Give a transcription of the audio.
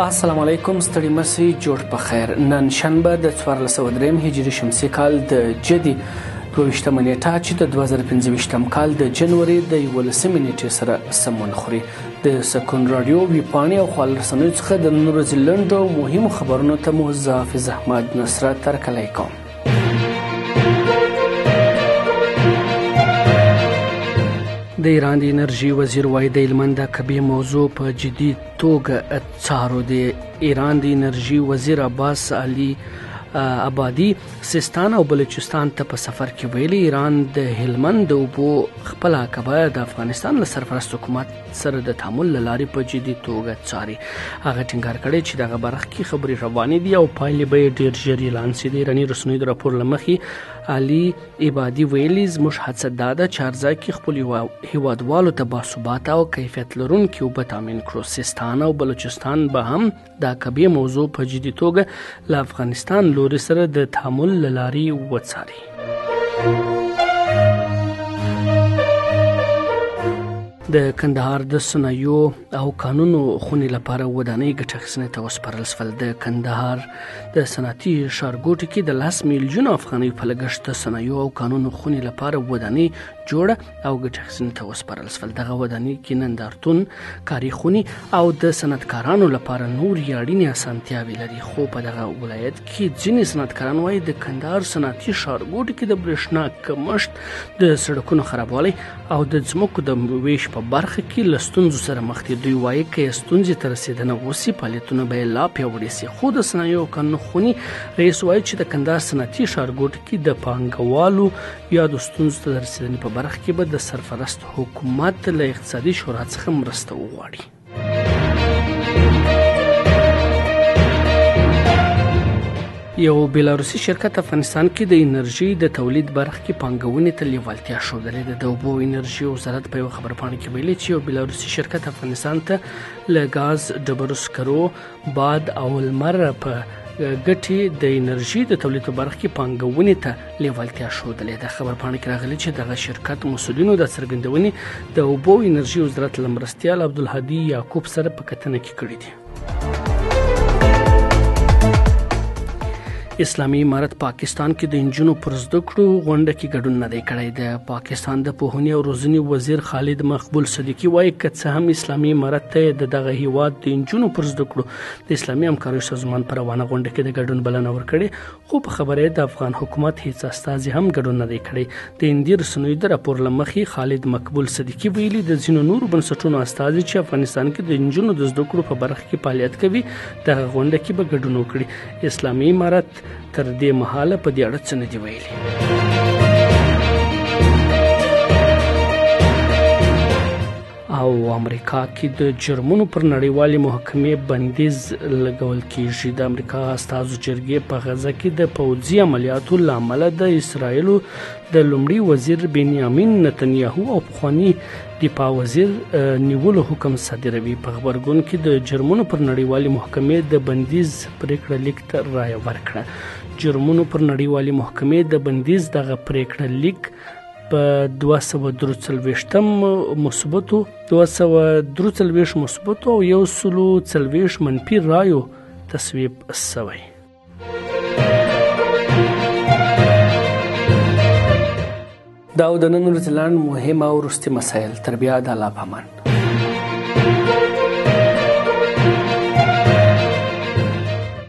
السلام علیکم، ستړي مسئ، جوړ په خیر. نن شنبه د 1403 هجري شمسي کال د جدي 22 نیټه چې د 2025 کال د جنوري د 11 نیټې سره سمون خوري. د سکون رادیو ویبپاڼې او خواله رسنیو څخه د نن ورځې لنډو مهمو خبرونو ته مو زه حافظ احمد نصرت هرکلی کوم. د ایران د انرژي وزیر وایي د هلمند د کبې موضوع په جدي توګه څارو. د ایران د انرژي وزیر عباس علي آبادي سیستان او بلوچستان ته په سفر کې ویلي ایران د هلمند د اوبو خپل عقبه د افغانستان له سرپرست حکومت سره د تعامل له لارې په جدي توګه څاري. هغه ټینګار کړی چې دغه برخه کې خبرې روانې دي او پایلې به ډېر ژر اعلان شي. د ایراني رسنیو د راپور له مخې علي عبادي ویلي زموږ هڅه دا ده چې هر ځای کې خپلو هیوادوالو ته باثباته او کیفیت لرونکي اوبه تامین کړو. سیستان او بلوچستان به هم د عقبې موضوع په جدي توګه له افغانستان لوري سره د تعامل له لارې وڅاري. د کندهار د صنایعو او کانونو خونې لپاره ودانۍ ګټه اخیستنې ته وسپارل شول. د کندهار د صنعتي ښارګوټي کې د 10 میلیونو افغانیو په لګښت د صنایعو او کانونو خونې لپاره ودانۍ جوړه او ګټه اخیستنې ته وسپارل شول. دغه ودانۍ کې نندارتون، کاري خونې او د صنعتکارانو لپاره نورې اړینې اسانتیاوې لري. خو په دغه ولایت کې ځینې صنعتکاران وایي د کندهار صنعتي ښارګوټي کې د برېښنا کمښت، د سړکونو خرابوالی او د ځمکو د ویش په برخه کې له ستونزو سره مخ دي. دوی وایي که یې ستونزې ته رسېدنه وسي فعالیتونه به یې لا پیاوړي سي. خو د صنایعو او کانونو خونې رئیس وایي چې د کندهار صنعتي ښارګوټي کې د پانګوالو یا د ستونزو ته د رسېدنې په برخه کې به د سرپرست حکومت له اقتصادي شورا څخه مرسته وغواړي. یو بلاروسي شرکت افغانستان کې د انرژي د تولید برخه کې پانګونې ته لیوالتیا ښودلې ده. د اوبو انرژي وزارت په یو خبرپاڼه کې ویلي چې یو بلاروسي شرکت افغانستان ته له ګاز، ډبرو سکرو، باد او لمر په ګټې د انرژي د تولید په برخه کې پانګونې ته لیوالتیا ښودلې ده. خبرپاڼه کې راغلي چې دغه شرکت مسؤلینو د څرګندونې د اوبو انرژي وزارت له مرستیال عبدالهادي یعقوب سره په کتنه کې کړې دي. اسلامي امارت پاکستان کې د انجونو پر زده کړو غونډه کې ګډون نه دی کړی. د پاکستان د پوهنې او روزنې وزیر خالد مقبول صدیقي وایي که څه هم اسلامي امارت ته د دغه هیواد د انجونو پر زده کړو د اسلامي همکاریو سازمان په روانه غونډه کې د ګډون بلنه ورکړې، خو په خبره د افغان حکومت هیڅ استازي هم ګډون نه دی کړی. د هندي رسنیو د راپور له مخې خالد مقبول صدیقي ویلي د ځینو نورو بنسټونو استازي چې افغانستان کې د انجونو د زده کړو په برخه کې فعالیت کوي دغه غونډه کې به ګډون وکړي. اسلامي امارت تر دې مهاله په دې اړه څه نه دي ویلي. او امریکا کې د جرمونو پر نړیوالې محکمې بندیز لګول کیږي. د امریکا استازو جرګې په غزه کې د پوځي عملیاتو له امله د اسرایلو د لومړي وزیر بنیامین نتنیاهو او پخواني دفاع وزیر نیولو حکم صادروي. په غبرګون کې د جرمونو پر نړیوالې محکمې د بندیز پریکړه لیک ته رایه ورکړه. جرمونو پر نړیوالې محکمې د بندیز دغه پریکړه لیک په 243 مثبتو 243 مثبتو او 140 منفي رایو تصویب شوی. دا د نن ورځې لاندې مهم او وروستي مسایل. تر بیا د الله په امان.